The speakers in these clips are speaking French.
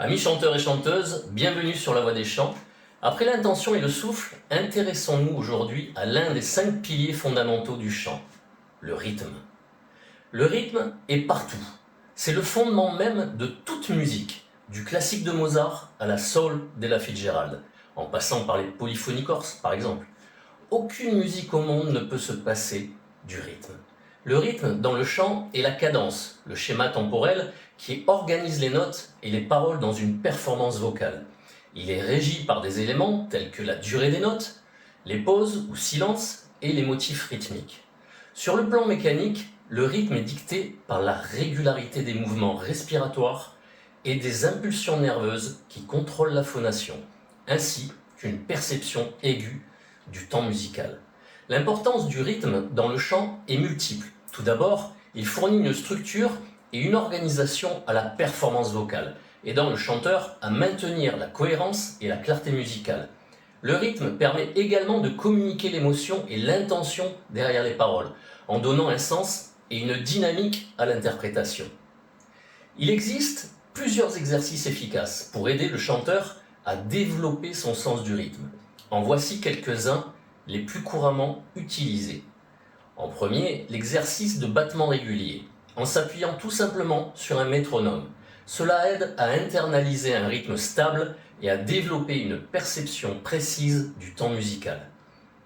Amis chanteurs et chanteuses, bienvenue sur La Voix des Chants. Après l'intention et le souffle, intéressons-nous aujourd'hui à l'un des 5 piliers fondamentaux du chant, le rythme. Le rythme est partout. C'est le fondement même de toute musique, du classique de Mozart à la soul d'Ella Fitzgerald, en passant par les polyphonies corses par exemple. Aucune musique au monde ne peut se passer du rythme. Le rythme dans le chant est la cadence, le schéma temporel qui organise les notes et les paroles dans une performance vocale. Il est régi par des éléments tels que la durée des notes, les pauses ou silences et les motifs rythmiques. Sur le plan mécanique, le rythme est dicté par la régularité des mouvements respiratoires et des impulsions nerveuses qui contrôlent la phonation, ainsi qu'une perception aiguë du temps musical. L'importance du rythme dans le chant est multiple. Tout d'abord, il fournit une structure et une organisation à la performance vocale, aidant le chanteur à maintenir la cohérence et la clarté musicale. Le rythme permet également de communiquer l'émotion et l'intention derrière les paroles, en donnant un sens et une dynamique à l'interprétation. Il existe plusieurs exercices efficaces pour aider le chanteur à développer son sens du rythme. En voici quelques-uns les plus couramment utilisés. En premier, l'exercice de battement régulier, en s'appuyant tout simplement sur un métronome. Cela aide à internaliser un rythme stable et à développer une perception précise du temps musical.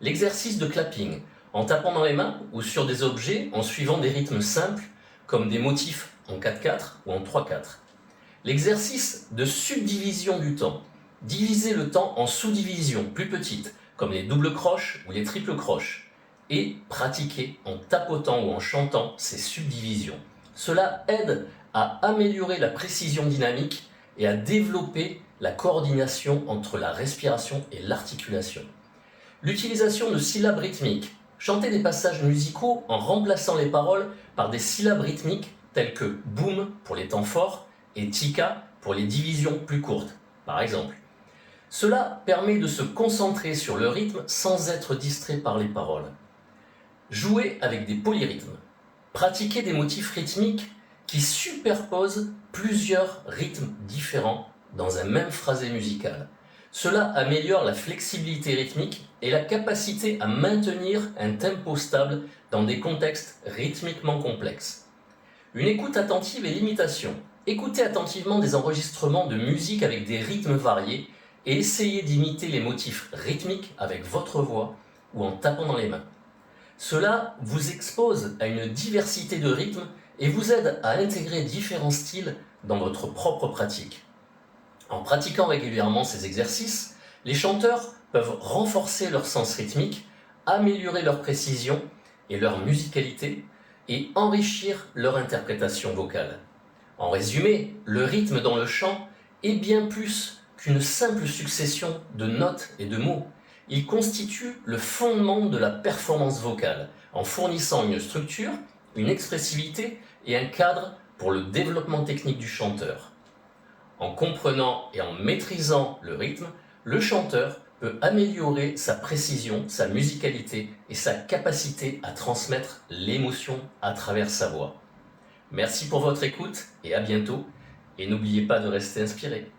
L'exercice de clapping, en tapant dans les mains ou sur des objets en suivant des rythmes simples, comme des motifs en 4/4 ou en 3/4. L'exercice de subdivision du temps, diviser le temps en sous-divisions plus petites, comme les doubles croches ou les triples croches, et pratiquer en tapotant ou en chantant ces subdivisions. Cela aide à améliorer la précision dynamique et à développer la coordination entre la respiration et l'articulation. L'utilisation de syllabes rythmiques. Chanter des passages musicaux en remplaçant les paroles par des syllabes rythmiques telles que boum pour les temps forts et tika pour les divisions plus courtes, par exemple. Cela permet de se concentrer sur le rythme sans être distrait par les paroles. Jouer avec des polyrythmes. Pratiquer des motifs rythmiques qui superposent plusieurs rythmes différents dans un même phrasé musical. Cela améliore la flexibilité rythmique et la capacité à maintenir un tempo stable dans des contextes rythmiquement complexes. Une écoute attentive et l'imitation. Écoutez attentivement des enregistrements de musique avec des rythmes variés et essayez d'imiter les motifs rythmiques avec votre voix ou en tapant dans les mains. Cela vous expose à une diversité de rythmes et vous aide à intégrer différents styles dans votre propre pratique. En pratiquant régulièrement ces exercices, les chanteurs peuvent renforcer leur sens rythmique, améliorer leur précision et leur musicalité et enrichir leur interprétation vocale. En résumé, le rythme dans le chant est bien plus qu'une simple succession de notes et de mots. Il constitue le fondement de la performance vocale, en fournissant une structure, une expressivité et un cadre pour le développement technique du chanteur. En comprenant et en maîtrisant le rythme, le chanteur peut améliorer sa précision, sa musicalité et sa capacité à transmettre l'émotion à travers sa voix. Merci pour votre écoute et à bientôt. Et n'oubliez pas de rester inspiré.